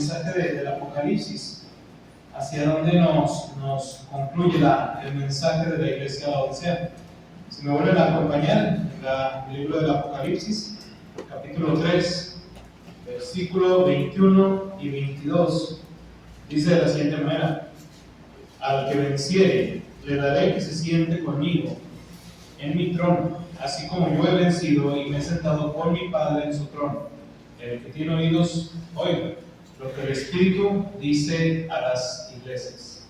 mensaje del Apocalipsis, hacia donde nos concluye el mensaje de la iglesia de Laodicea. Si me vuelven a acompañar en el libro del Apocalipsis, capítulo 3, versículo 21 y 22, dice de la siguiente manera: al que venciere, le daré que se siente conmigo en mi trono, así como yo he vencido y me he sentado con mi Padre en su trono. El que tiene oídos, oiga lo que el Espíritu dice a las iglesias.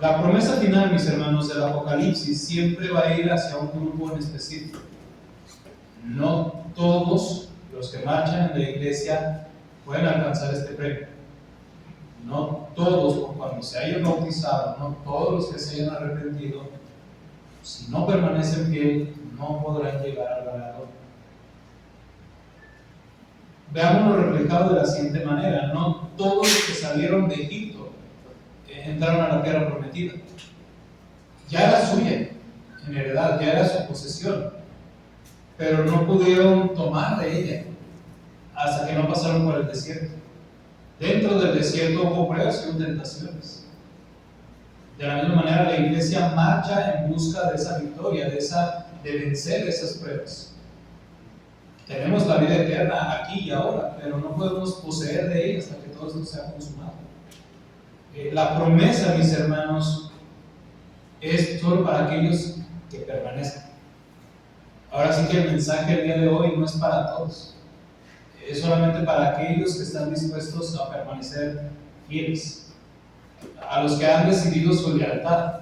La promesa final, mis hermanos, del Apocalipsis siempre va a ir hacia un grupo en específico. No todos los que marchan en la iglesia pueden alcanzar este premio. No todos, por cuando se hayan bautizado, no todos los que se hayan arrepentido, si no permanecen fiel, no podrán llegar al galardón. Veámoslo reflejado de la siguiente manera: no todos los que salieron de Egipto entraron a la tierra prometida. Ya era suya en heredad, ya era su posesión, pero no pudieron tomar de ella hasta que no pasaron por el desierto. Dentro del desierto hubo pruebas y hubo tentaciones. De la misma manera, la iglesia marcha en busca de esa victoria, de vencer esas pruebas. Tenemos la vida eterna aquí y ahora, pero no podemos poseer de ella hasta que todo esto sea consumado. La promesa, mis hermanos, es solo para aquellos que permanezcan. Ahora sí que el mensaje del día de hoy no es para todos. Es solamente para aquellos que están dispuestos a permanecer fieles, a los que han decidido su lealtad,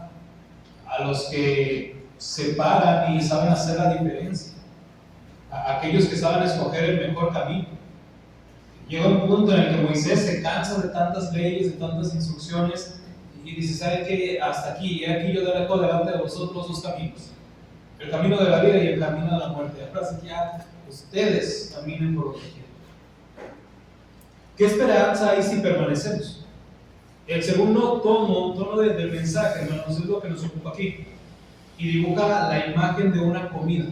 a los que se paran y saben hacer la diferencia, a aquellos que saben escoger el mejor camino. Llega un punto en el que Moisés se cansa de tantas leyes, de tantas instrucciones, y dice: ¿sabe qué? Hasta aquí, y aquí yo dejo delante de vosotros dos caminos, el camino de la vida y el camino de la muerte. Ahora sí que ya ustedes caminen por lo que quieran. ¿Qué esperanza hay si permanecemos? El segundo tono del mensaje, hermanos, es lo que nos ocupa aquí, y dibuja la imagen de una comida.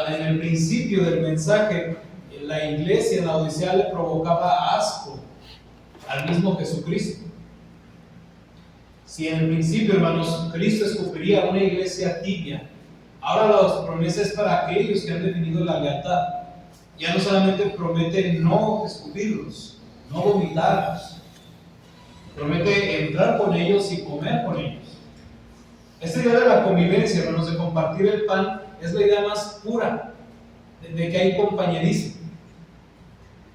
En el principio del mensaje, la iglesia en la Odisea le provocaba asco al mismo Jesucristo. Si en el principio, hermanos, Cristo escogería una iglesia tibia, ahora la promesa es para aquellos que han definido la lealtad. Ya no solamente promete no escupirlos, no vomitarlos, promete entrar con ellos y comer con ellos. Esta idea de la convivencia, hermanos, de compartir el pan, es la idea más pura de que hay compañerismo.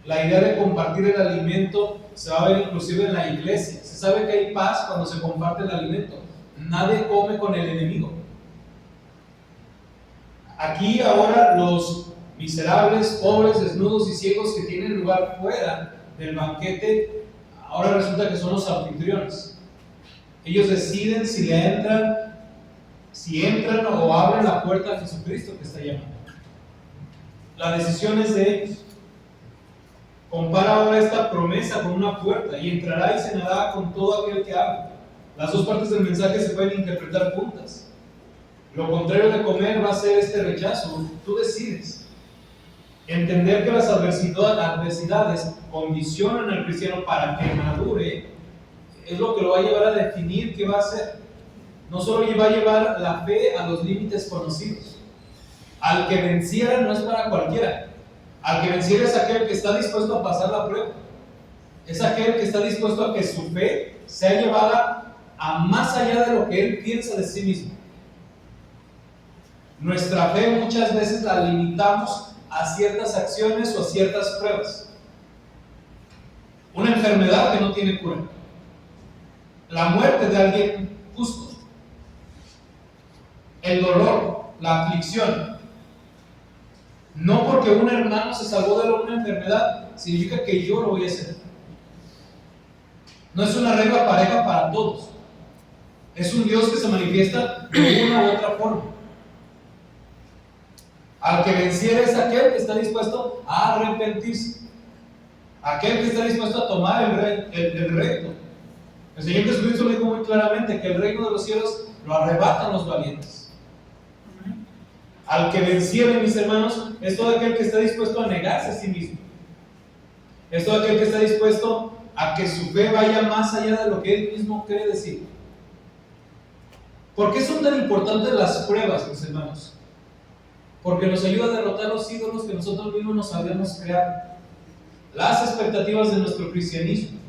La idea de compartir el alimento se va a ver inclusive en la iglesia. Se sabe que hay paz cuando se comparte el alimento. Nadie come con el enemigo. Aquí ahora los miserables, pobres, desnudos y ciegos que tienen lugar fuera del banquete, ahora resulta que son los anfitriones. Ellos deciden si entran o abren la puerta a Jesucristo que está llamando. La decisión es de ellos. Compara ahora esta promesa con una puerta: y entrará y cenará con todo aquel que hable. Las dos partes del mensaje se pueden interpretar juntas. Lo contrario de comer va a ser este rechazo. Tú decides. Entender que las adversidades condicionan al cristiano para que madure es lo que lo va a llevar a definir qué va a hacer. No solo va a llevar la fe a los límites conocidos. Al que venciera no es para cualquiera. Al que venciera es aquel que está dispuesto a pasar la prueba. Es aquel que está dispuesto a que su fe sea llevada a más allá de lo que él piensa de sí mismo. Nuestra fe muchas veces la limitamos a ciertas acciones o a ciertas pruebas. Una enfermedad que no tiene cura. La muerte de alguien justo. El dolor, la aflicción. No porque un hermano se salvó de una enfermedad significa que yo lo voy a hacer. No es una regla pareja para todos. Es un Dios que se manifiesta de una u otra forma. Al que venciera es aquel que está dispuesto a arrepentirse, aquel que está dispuesto a tomar el reto. El Señor Jesucristo lo dijo muy claramente, que el reino de los cielos lo arrebatan los valientes. Al que venciere, mis hermanos, es todo aquel que está dispuesto a negarse a sí mismo, Es todo aquel que está dispuesto a que su fe vaya más allá de lo que él mismo cree decir. ¿Por qué son tan importantes las pruebas, mis hermanos? Porque nos ayuda a derrotar los ídolos que nosotros mismos nos habíamos creado. Las expectativas de nuestro cristianismo.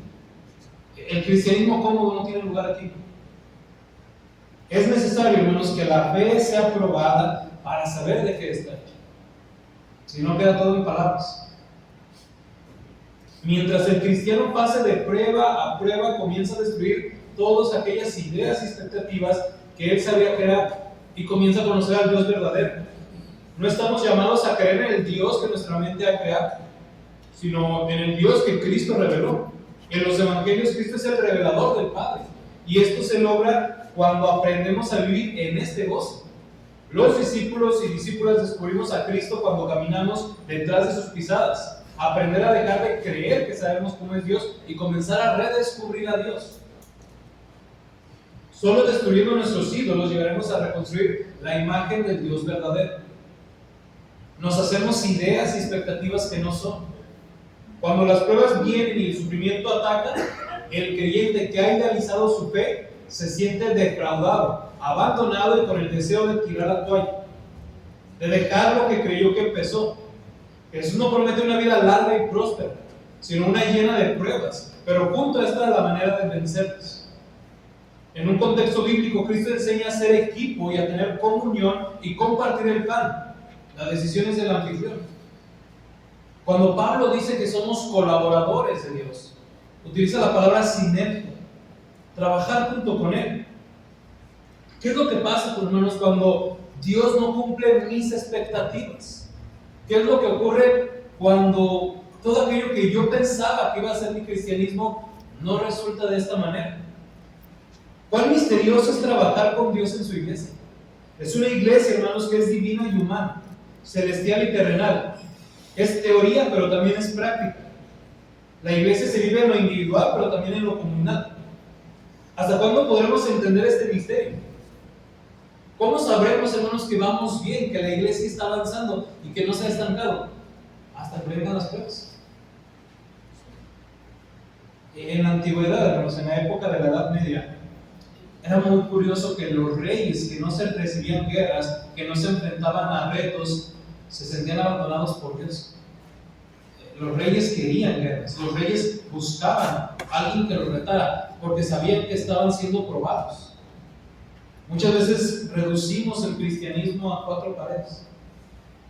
El cristianismo cómodo no tiene lugar aquí. Es necesario, hermanos, que la fe sea probada para saber de qué está hecha. Si no, queda todo en palabras. Mientras el cristiano pase de prueba a prueba, comienza a destruir todas aquellas ideas y expectativas que él sabía crear y comienza a conocer al Dios verdadero. No estamos llamados a creer en el Dios que nuestra mente ha creado, sino en el Dios que Cristo reveló. En los evangelios, Cristo es el revelador del Padre. Y esto se logra cuando aprendemos a vivir en este gozo. Los discípulos y discípulas descubrimos a Cristo cuando caminamos detrás de sus pisadas. Aprender a dejar de creer que sabemos cómo es Dios y comenzar a redescubrir a Dios. Solo destruyendo nuestros ídolos llegaremos a reconstruir la imagen del Dios verdadero. Nos hacemos ideas y expectativas que no son. Cuando las pruebas vienen y el sufrimiento ataca, el creyente que ha idealizado su fe se siente defraudado, abandonado y con el deseo de tirar la toalla, de dejar lo que creyó que empezó. Jesús no promete una vida larga y próspera, sino una llena de pruebas, pero junto a esta es la manera de vencerlas. En un contexto bíblico, Cristo enseña a ser equipo y a tener comunión y compartir el pan. Las decisiones del anfitrión. Cuando Pablo dice que somos colaboradores de Dios, utiliza la palabra sinergia, trabajar junto con Él. ¿Qué es lo que pasa, hermanos, cuando Dios no cumple mis expectativas? ¿Qué es lo que ocurre cuando todo aquello que yo pensaba que iba a ser mi cristianismo no resulta de esta manera? ¿Cuán misterioso es trabajar con Dios en su iglesia? Es una iglesia, hermanos, que es divina y humana, celestial y terrenal. Es teoría, pero también es práctica. La iglesia se vive en lo individual, pero también en lo comunal. ¿Hasta cuándo podremos entender este misterio? ¿Cómo sabremos, hermanos, que vamos bien, que la iglesia está avanzando y que no se ha estancado? Hasta que vengan las pruebas. En la antigüedad, hermanos, en la época de la Edad Media, era muy curioso que los reyes que no se recibían guerras, que no se enfrentaban a retos, se sentían abandonados por Dios. Los reyes querían guerras, los reyes buscaban a alguien que los retara, porque sabían que estaban siendo probados. Muchas veces reducimos el cristianismo a 4 paredes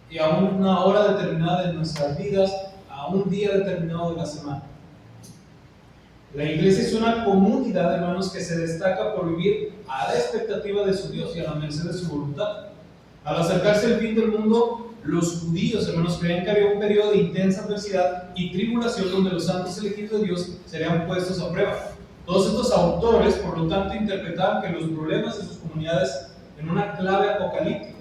y a una hora determinada de nuestras vidas, a un día determinado de la semana. La iglesia es una comunidad, hermanos, que se destaca por vivir a la expectativa de su Dios y a la merced de su voluntad. Al acercarse el fin del mundo, los judíos, hermanos, creían que había un periodo de intensa adversidad y tribulación donde los santos elegidos de Dios serían puestos a prueba. Todos estos autores, por lo tanto, interpretaban que los problemas de sus comunidades en una clave apocalíptica.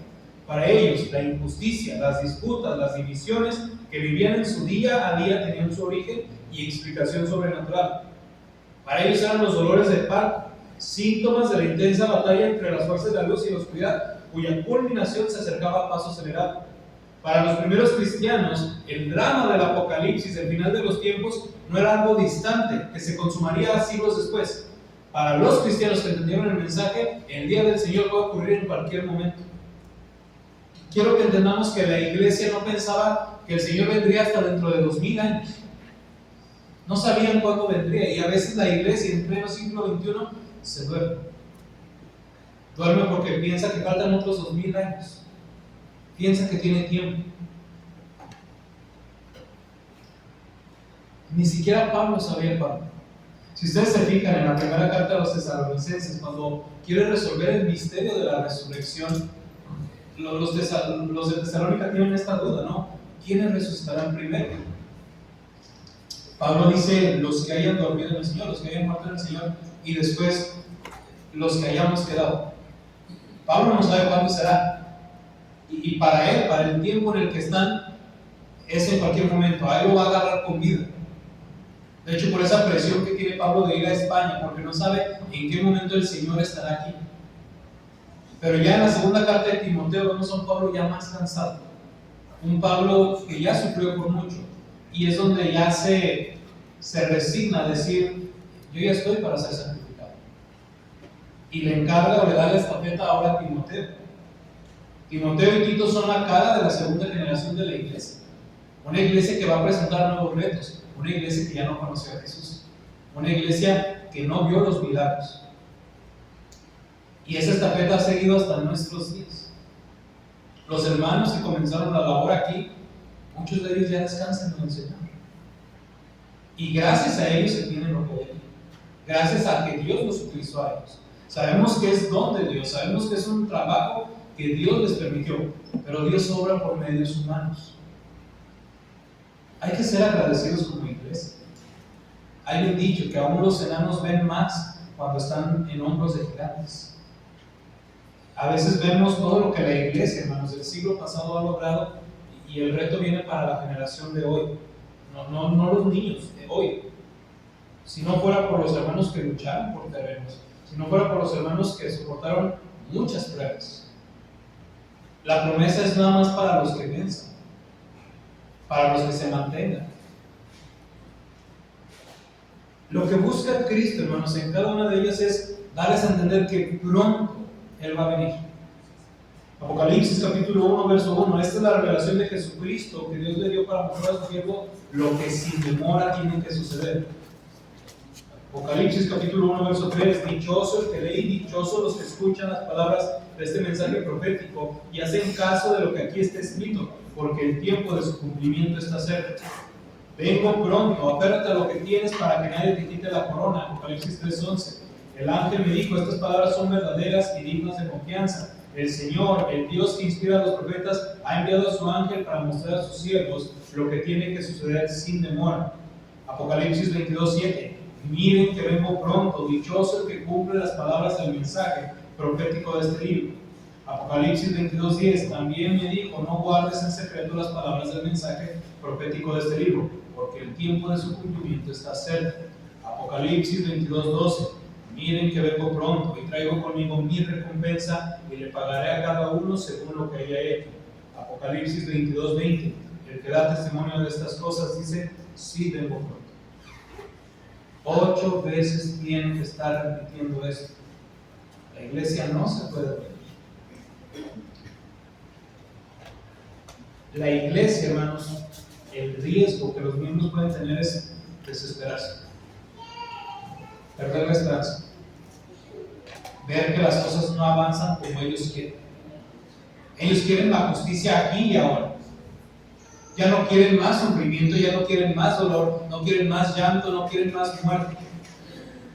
Para ellos, la injusticia, las disputas, las divisiones que vivían en su día a día tenían su origen y explicación sobrenatural. Para ellos eran los dolores de parto, síntomas de la intensa batalla entre las fuerzas de la luz y la oscuridad, cuya culminación se acercaba a paso acelerado. Para los primeros cristianos, el drama del Apocalipsis, el final de los tiempos, no era algo distante, que se consumaría siglos después. Para los cristianos que entendieron el mensaje, el día del Señor puede ocurrir en cualquier momento. Quiero que entendamos que la iglesia no pensaba que el Señor vendría hasta dentro de 2000 años. No sabían cuándo vendría, y a veces la iglesia en pleno siglo XXI se duerme. Duerme porque piensa que faltan otros 2000 años. Piensa que tiene tiempo. Ni siquiera Pablo sabía cuándo. Si ustedes se fijan en la primera carta a los tesalonicenses, cuando quiere resolver el misterio de la resurrección, los de Tesalónica tienen esta duda, ¿no? ¿Quiénes resucitarán primero? Pablo dice, los que hayan dormido en el Señor, los que hayan muerto en el Señor, y después los que hayamos quedado. Pablo no sabe cuándo será. Y para él, para el tiempo en el que están, es en cualquier momento. A él lo va a agarrar con vida. De hecho, por esa presión que tiene Pablo de ir a España, porque no sabe en qué momento el Señor estará aquí. Pero ya en la segunda carta de Timoteo vemos a un Pablo ya más cansado. Un Pablo que ya sufrió por mucho. y es donde ya se resigna a decir, yo ya estoy para ser santificado. Y le encarga o le da la estafeta ahora a Timoteo. Timoteo y Tito son la cara de la segunda generación de la iglesia. Una iglesia que va a presentar nuevos retos, una iglesia que ya no conoció a Jesús, una iglesia que no vio los milagros. Y esa estafeta ha seguido hasta nuestros días. Los hermanos que comenzaron la labor aquí, muchos de ellos ya descansan en el Señor. Y gracias a ellos se tiene lo que hay. Gracias a que Dios los utilizó a ellos. Sabemos que es don de Dios, sabemos que es un trabajo que Dios les permitió, pero Dios obra por medios humanos. Hay que ser agradecidos como iglesia. Hay un dicho que aún los enanos ven más cuando están en hombros de gigantes. A veces vemos todo lo que la iglesia, hermanos, del siglo pasado ha logrado, y el reto viene para la generación de hoy. No los niños de hoy. Si no fuera por los hermanos que lucharon por terrenos, si no fuera por los hermanos que soportaron muchas pruebas. La promesa es nada más para los que venzan, para los que se mantengan. Lo que busca Cristo, hermanos, en cada una de ellas es darles a entender que pronto Él va a venir. Apocalipsis capítulo 1, verso 1. Esta es la revelación de Jesucristo que Dios le dio para mostrar a su siervo lo que sin demora tiene que suceder. Apocalipsis capítulo 1, verso 3. Dichoso el que lee y dichosos los que escuchan las palabras de este mensaje profético y hacen caso de lo que aquí está escrito, porque el tiempo de su cumplimiento está cerca. Vengo pronto, apérrate a lo que tienes para que nadie te quite la corona. Apocalipsis 3:11. El ángel me dijo, estas palabras son verdaderas y dignas de confianza. El Señor, el Dios que inspira a los profetas, ha enviado a su ángel para mostrar a sus siervos lo que tiene que suceder sin demora. Apocalipsis 22:7. Miren que vengo pronto, dichoso el que cumple las palabras del mensaje profético de este libro. Apocalipsis 22:10. También me dijo, no guardes en secreto las palabras del mensaje profético de este libro, porque el tiempo de su cumplimiento está cerca. Apocalipsis 22:12. Miren que vengo pronto y traigo conmigo mi recompensa y le pagaré a cada uno según lo que haya hecho. Apocalipsis 22:20. El que da testimonio de estas cosas dice, sí vengo pronto. 8 veces tienen que estar repitiendo esto. La iglesia no se puede ver. La iglesia, hermanos, el riesgo que los miembros pueden tener es desesperarse, perder la esperanza, ver que las cosas no avanzan como ellos quieren. Ellos quieren la justicia aquí y ahora. Ya no quieren más sufrimiento, ya no quieren más dolor, no quieren más llanto, no quieren más muerte.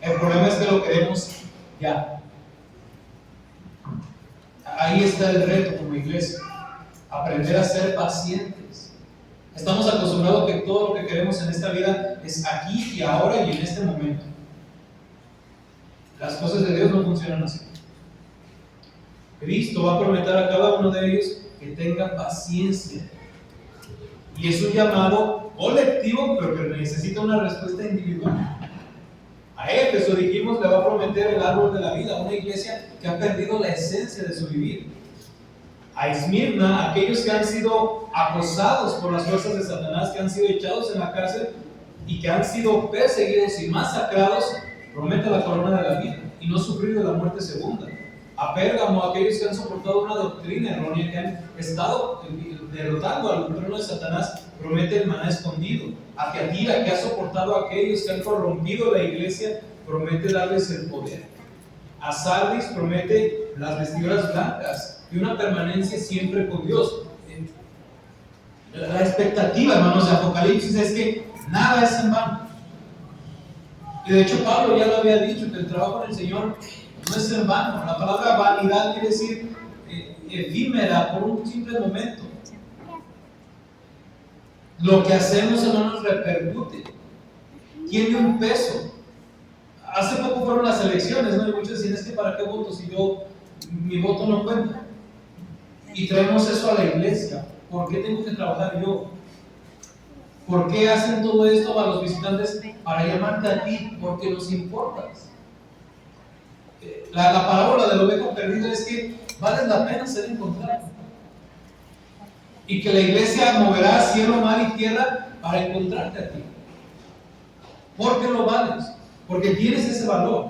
El problema es que lo queremos ya. Ahí está el reto como iglesia. Aprender a ser pacientes. Estamos acostumbrados a que todo lo que queremos en esta vida es aquí y ahora y en este momento. Las cosas de Dios no funcionan así. Cristo va a prometer a cada uno de ellos que tenga paciencia. Y es un llamado colectivo, pero que necesita una respuesta individual. A Éfeso, dijimos, le va a prometer el árbol de la vida, una iglesia que ha perdido la esencia de su vivir. A Esmirna, aquellos que han sido acosados por las fuerzas de Satanás, que han sido echados en la cárcel y que han sido perseguidos y masacrados, promete la corona de la vida y no sufrir de la muerte segunda. A Pérgamo, aquellos que han soportado una doctrina errónea, que han estado derrotando al trono de Satanás, promete el maná escondido. A Tiatira, que ha soportado a aquellos que han corrompido la iglesia, promete darles el poder. A Sardis promete las vestiduras blancas y una permanencia siempre con Dios. La expectativa, hermanos, de Apocalipsis es que nada es en vano. Y de hecho Pablo ya lo había dicho, que el trabajo del Señor no es en vano. La palabra vanidad quiere decir efímera, por un simple momento. Lo que hacemos, hermanos, repercute, tiene un peso. Hace poco fueron las elecciones, ¿no? Y muchos decían, es que ¿para qué voto si mi voto no cuenta? Y traemos eso a la iglesia. ¿Por qué tengo que trabajar yo? ¿Por qué hacen todo esto a los visitantes? Para llamarte a ti, porque nos importas. La parábola del ovejo perdido es que vale la pena ser encontrado. Y que la iglesia moverá cielo, mar y tierra para encontrarte a ti. Porque lo vales, porque tienes ese valor.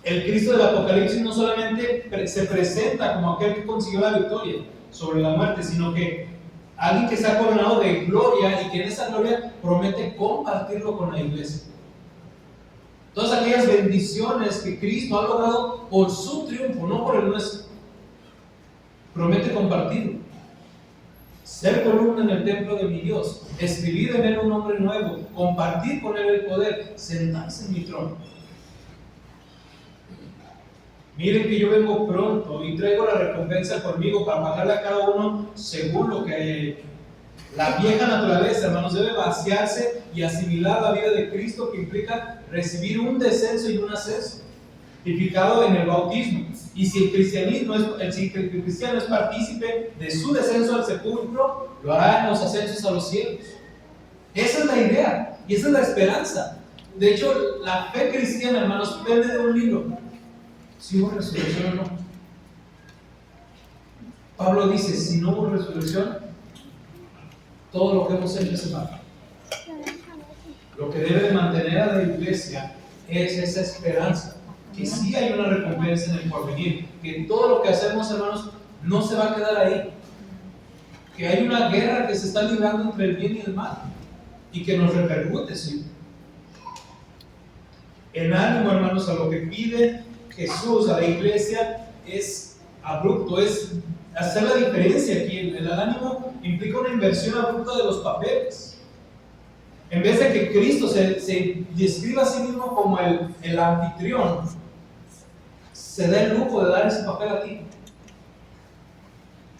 El Cristo del Apocalipsis no solamente se presenta como aquel que consiguió la victoria sobre la muerte, sino que alguien que está coronado de gloria y que en esa gloria promete compartirlo con la iglesia. Todas aquellas bendiciones que Cristo ha logrado por su triunfo, no por el nuestro, promete compartirlo. Ser columna en el templo de mi Dios, escribir en él un nombre nuevo, compartir con él el poder, sentarse en mi trono. Miren que yo vengo pronto y traigo la recompensa conmigo para pagarle a cada uno según lo que haya hecho. La vieja naturaleza, hermanos, debe vaciarse y asimilar la vida de Cristo, que implica recibir un descenso y un ascenso, tipificado en el bautismo. Y si el cristiano es partícipe de su descenso al sepulcro, lo hará en los ascensos a los cielos. Esa es la idea y esa es la esperanza. De hecho, la fe cristiana, hermanos, depende de un libro: si hubo resurrección o no. Pablo dice: si no hubo resurrección, todo lo que hemos hecho es vano. Lo que debe de mantener a la iglesia es esa esperanza, que sí hay una recompensa en el porvenir, que todo lo que hacemos, hermanos, no se va a quedar ahí, que hay una guerra que se está librando entre el bien y el mal y que nos repercute, sí. El ánimo, hermanos, a lo que pide Jesús a la iglesia es abrupto, es hacer la diferencia aquí. El ánimo implica una inversión abrupta de los papeles. En vez de que Cristo se describa a sí mismo como el anfitrión, se da el lujo de dar ese papel a ti.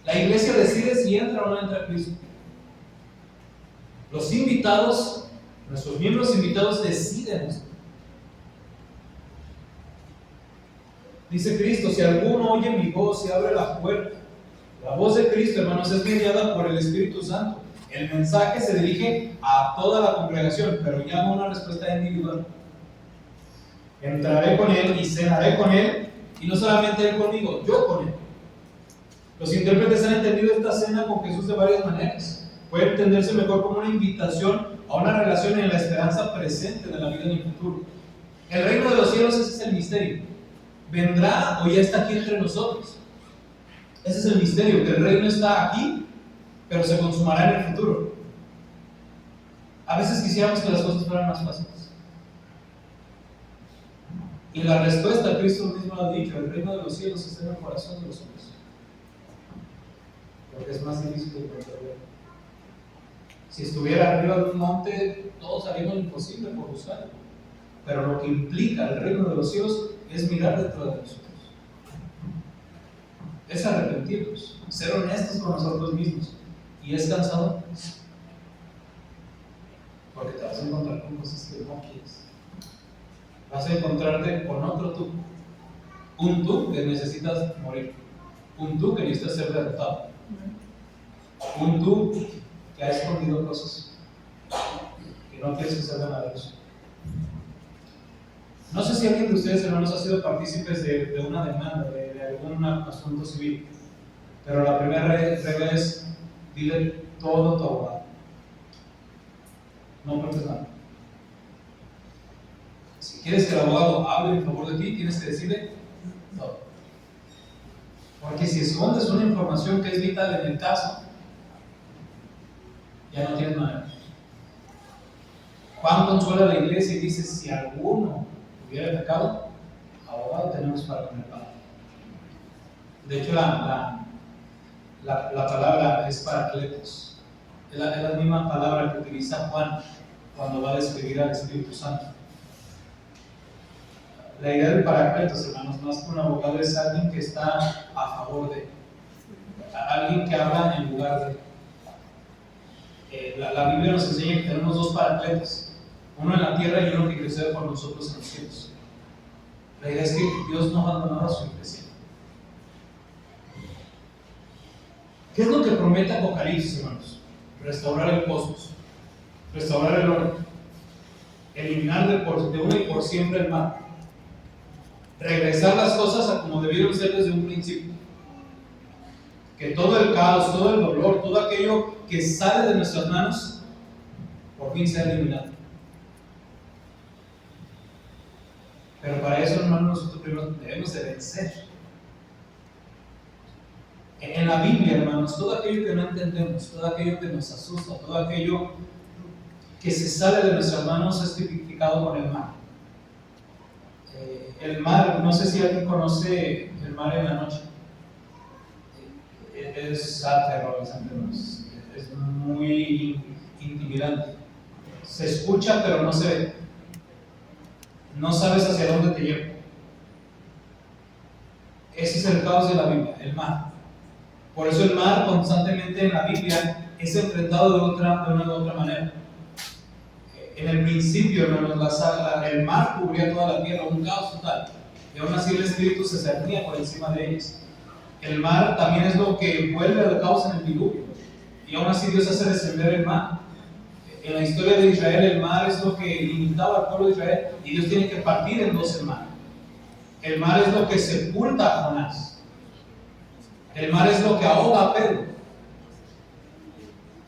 La iglesia decide si entra o no entra Cristo. Los invitados, nuestros miembros invitados, deciden esto. Dice Cristo: si alguno oye mi voz y abre la puerta. La voz de Cristo, hermanos, es mediada por el Espíritu Santo. El mensaje se dirige a toda la congregación, pero llama una respuesta individual. Entraré con él y cenaré con él, y no solamente él conmigo, yo con él. Los intérpretes han entendido esta cena con Jesús de varias maneras. Puede entenderse mejor como una invitación a una relación en la esperanza presente de la vida en el futuro. El reino de los cielos, ese es el misterio. ¿Vendrá o ya está aquí entre nosotros? Ese es el misterio, que el reino está aquí, pero se consumará en el futuro. A veces quisiéramos que las cosas fueran más fáciles. Y la respuesta, Cristo mismo lo ha dicho: el reino de los cielos está en el corazón de los hombres. Porque es más difícil de encontrar. Si estuviera arriba de un monte, todos haríamos lo imposible por buscarlo. Pero lo que implica el reino de los cielos es mirar dentro de nosotros. Es arrepentirnos, ser honestos con nosotros mismos. ¿Y es cansado? Porque te vas a encontrar con cosas que no quieres. Vas a encontrarte con otro tú. Un tú que necesitas morir. Un tú que necesitas ser derrotado. Un tú que ha escondido cosas que no quieres que salgan a la luz. No sé si alguien de ustedes, hermanos, ha sido partícipes de una demanda, de algún asunto civil, pero la primera regla es: dile todo a tu abogado. No cuentes nada. Si quieres que el abogado hable en favor de ti, tienes que decirle todo. Porque si escondes una información que es vital en el caso, ya no tienes manera. Juan consuela a la iglesia y dice: si alguno hubiera pecado, abogado tenemos para con el Padre. De hecho, la palabra es paracletos. Es la misma palabra que utiliza Juan cuando va a describir al Espíritu Santo. La idea del paracletos, hermanos, más que un abogado, es alguien que está a favor de, alguien que habla en lugar de. La Biblia nos enseña que tenemos dos paracletos, uno en la tierra y uno que intercede por nosotros en los cielos. La idea es que Dios no abandonó a su iglesia. ¿Qué es lo que promete Apocalipsis, hermanos? Restaurar el cosmos, restaurar el orden, eliminar de una y por siempre el mal, regresar las cosas a como debieron ser desde un principio. Que todo el caos, todo el dolor, todo aquello que sale de nuestras manos por fin sea eliminado. Pero para eso, hermanos, nosotros primero debemos de vencer. En la Biblia, hermanos, todo aquello que no entendemos, todo aquello que nos asusta, todo aquello que se sale de nuestras manos es tipificado con el mal. El mar, no sé si alguien conoce el mar en la noche. Es aterrorizante, hermanos. Es muy intimidante. Se escucha, pero no se ve. No sabes hacia dónde te lleva. Ese es el caos de la Biblia, el mar. Por eso el mar constantemente en la Biblia es enfrentado de una u otra manera. En el principio, hermanos, el mar cubría toda la tierra, un caos total. Y aún así el Espíritu se cernía por encima de ellos. El mar también es lo que vuelve al caos en el diluvio. Y aún así Dios hace descender el mar. En la historia de Israel, el mar es lo que limitaba al pueblo de Israel. Y Dios tiene que partir en dos el mar. El mar es lo que sepulta a Jonás. El mar es lo que ahoga a Pedro.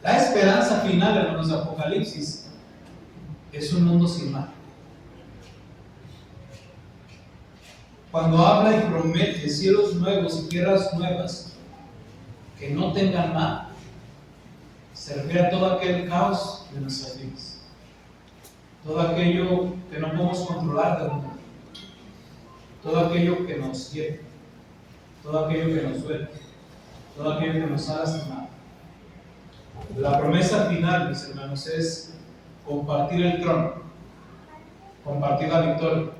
La esperanza final, hermanos, de Apocalipsis es un mundo sin mar. Cuando habla y promete cielos nuevos y tierras nuevas que no tengan mar, se refiere a todo aquel caos de nuestras vidas, todo aquello que no podemos controlar del mundo, todo aquello que nos hiere, todo aquello que nos duele, todo aquello que nos ha lastimado. La promesa final, mis hermanos, es compartir el trono, compartir la victoria.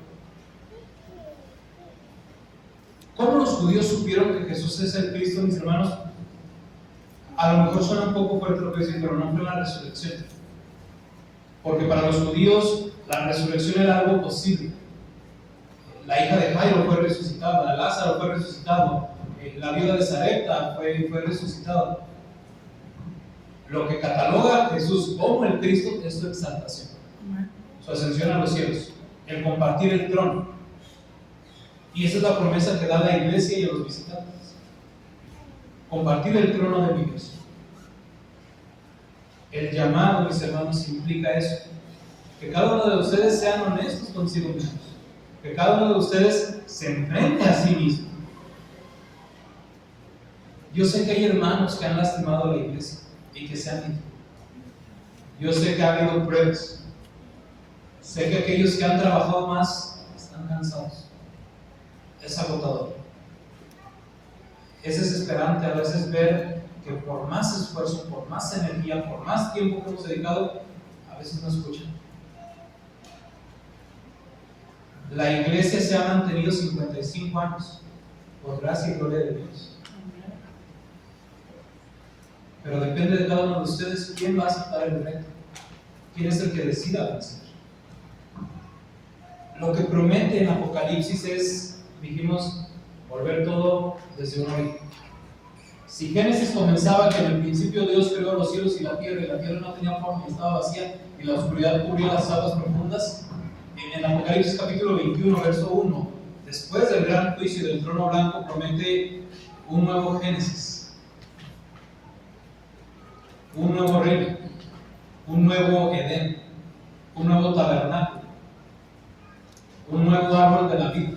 ¿Cómo los judíos supieron que Jesús es el Cristo, mis hermanos? A lo mejor suena un poco fuerte lo que dicen, pero no fue la resurrección. Porque para los judíos la resurrección era algo posible. La hija de Jairo fue resucitada, Lázaro fue resucitado, la viuda de Sarepta fue resucitada. Lo que cataloga a Jesús como el Cristo es su exaltación, su ascensión a los cielos, el compartir el trono. Y esa es la promesa que da la iglesia y a los visitantes. Compartir el trono de mi Dios. El llamado, mis hermanos, implica eso. Que cada uno de ustedes sean honestos consigo mismos. Que cada uno de ustedes se enfrente a sí mismo. Yo sé que hay hermanos que han lastimado a la iglesia y que se han ido. Yo sé que ha habido pruebas. Sé que aquellos que han trabajado más están cansados. Es agotador. Es desesperante a veces ver que por más esfuerzo, por más energía, por más tiempo que hemos dedicado, a veces no escuchan. La iglesia se ha mantenido 55 años por gracia y gloria de Dios. Pero depende de cada uno de ustedes quién va a aceptar el reto, quién es el que decida vencer. Lo que promete en Apocalipsis es, dijimos, volver todo desde un origen. Si Génesis comenzaba que en el principio Dios creó los cielos y la tierra no tenía forma y estaba vacía, y la oscuridad cubría las aguas profundas, en Apocalipsis capítulo 21, verso 1, después del gran juicio del trono blanco, promete un nuevo Génesis, un nuevo reino, un nuevo Edén, un nuevo tabernáculo, un nuevo árbol de la vida.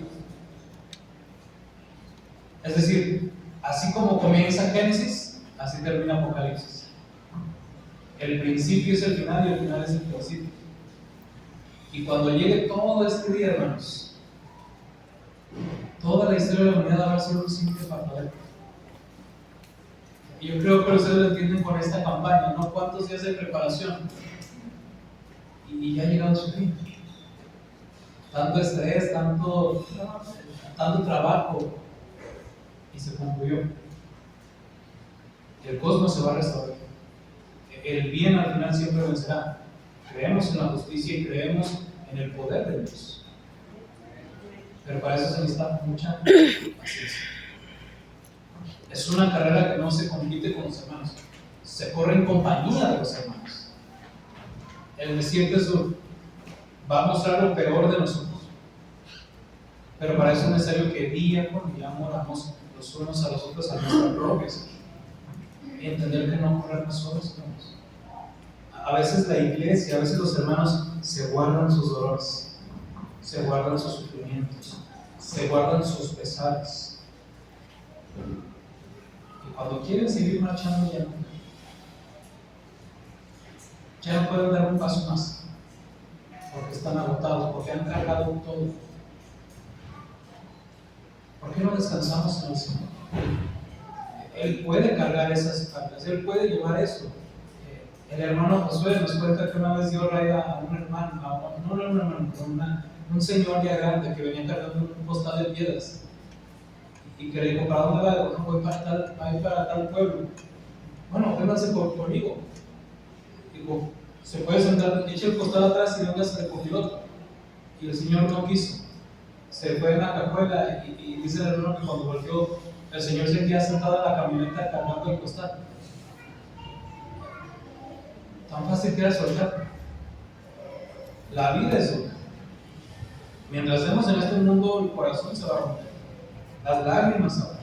Es decir, así como comienza Génesis, así termina Apocalipsis. El principio es el final y el final es el principio. Y cuando llegue todo este día, hermanos, toda la historia de la humanidad va a ser un simple parpadeo. Y yo creo que ustedes lo entienden con esta campaña, ¿no? ¿Cuántos días de preparación? Y ya ha llegado su fin. Tanto estrés, tanto trabajo, y se concluyó. El cosmos se va a restaurar. El bien al final siempre vencerá. Creemos en la justicia y creemos en el poder de Dios. Pero para eso se necesita mucha paciencia. Es una carrera que no se compite con los hermanos, se corre en compañía de los hermanos. El desierto es duro, va a mostrar lo peor de nosotros. Pero para eso es necesario que día con día moramos los unos a los otros a nuestra propia y entender que no corremos solos. A A veces la iglesia, a veces los hermanos se guardan sus dolores, se guardan sus sufrimientos, se guardan sus pesares. Y cuando quieren seguir marchando ya no pueden dar un paso más, porque están agotados, porque han cargado todo. ¿Por qué no descansamos en el Señor? Él puede cargar esas cargas, Él puede llevar eso. El hermano Josué nos cuenta que una vez dio raya a un hermano, no un hermano, un señor ya grande que venía cargando un costal de piedras y que le dijo, ¿para dónde va? No, voy para tal pueblo. Bueno, vénganse conmigo. Digo, se puede sentar, eche el costal atrás y véngase con el otro. Y el señor no quiso. Se fue en la cajuela y dice el hermano que cuando volvió, el señor se quedó sentado en la camioneta cargando el costal. Tan fácil que era soltar. La vida es dura. Mientras estemos en este mundo, el corazón se va a romper. Las lágrimas habrá,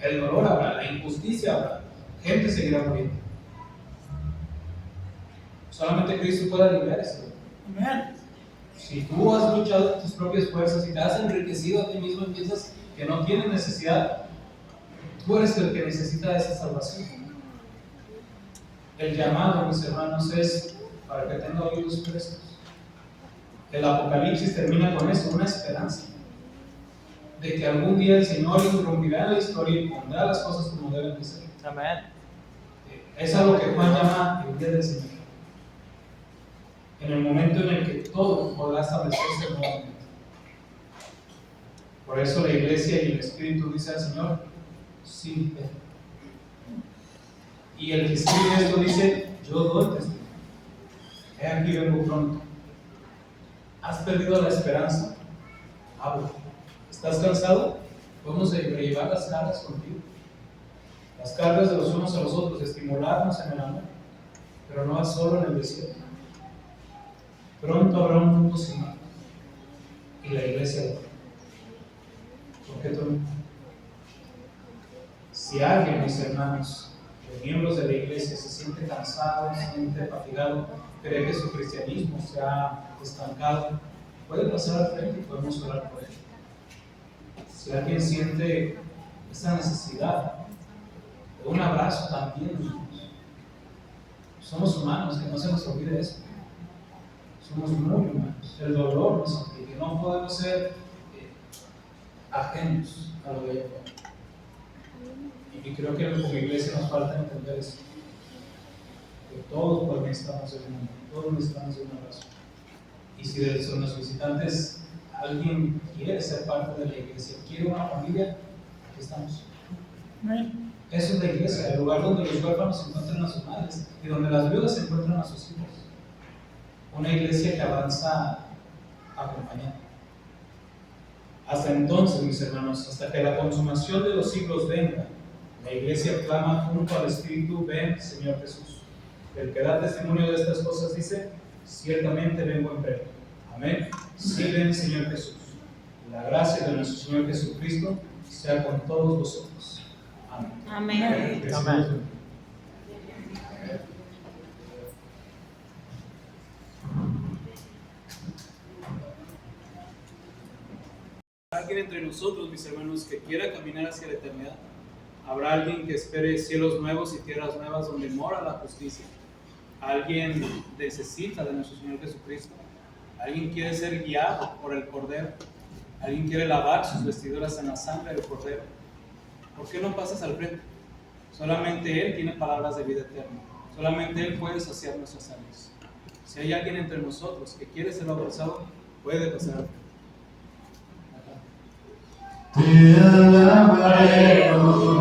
el dolor habrá, la injusticia habrá, gente seguirá muriendo. Solamente Cristo puede aliviar eso. Amén. Si tú has luchado en tus propias fuerzas y te has enriquecido a ti mismo y piensas que no tienes necesidad, tú eres el que necesita esa salvación. El llamado, mis hermanos, es para que tenga oídos prestos. El Apocalipsis termina con eso, una esperanza de que algún día el Señor irrumpirá en la historia y pondrá las cosas como deben de ser. Amén. Es algo que Juan llama el día del Señor. En el momento en el que todo podrá establecerse nuevamente. Por eso la iglesia y el Espíritu dice al Señor, sí, ven. Y el que escribe esto dice, yo doy testimonio. He aquí vengo pronto. ¿Has perdido la esperanza? Habla. ¿Estás cansado? Vamos a llevar las cargas contigo. Las cargas de los unos a los otros, estimularnos en el amor. Pero no solo en el desierto. Pronto habrá un mundo sin mal. Y la iglesia lo. ¿Por qué tú no? Si alguien, mis hermanos, los miembros de la iglesia, se siente cansado, se siente fatigado, cree que su cristianismo se ha estancado, puede pasar al frente y podemos orar por él. Si alguien siente esa necesidad de un abrazo también, somos humanos, que no se nos olvide eso. Somos muy humanos. El dolor nos obliga. No podemos ser ajenos a lo de allá afuera. Y creo que como iglesia nos falta entender eso. Que todos pues, necesitamos de un amor, todos necesitamos de un abrazo. Y si de nuestros visitantes alguien quiere ser parte de la iglesia, quiere una familia, aquí estamos. Eso es la iglesia, el lugar donde los huérfanos encuentran a sus madres y donde las viudas encuentran a sus hijos. Una iglesia que avanza acompañada. Hasta entonces, mis hermanos, hasta que la consumación de los siglos venga, la iglesia clama junto al Espíritu, ven, Señor Jesús. El que da testimonio de estas cosas dice, ciertamente vengo en breve. Amén. Sí, ven, Señor Jesús. La gracia de nuestro Señor Jesucristo sea con todos vosotros. Amén. Amén. Amén. Alguien entre nosotros, mis hermanos, que quiera caminar hacia la eternidad. Habrá alguien que espere cielos nuevos y tierras nuevas donde mora la justicia. Alguien necesita de nuestro Señor Jesucristo. Alguien quiere ser guiado por el Cordero. Alguien quiere lavar sus vestiduras en la sangre del Cordero. ¿Por qué no pasas al frente? Solamente Él tiene palabras de vida eterna. Solamente Él puede saciar nuestras almas. Si hay alguien entre nosotros que quiere ser bautizado, puede pasar al frente. Te alabaré, oh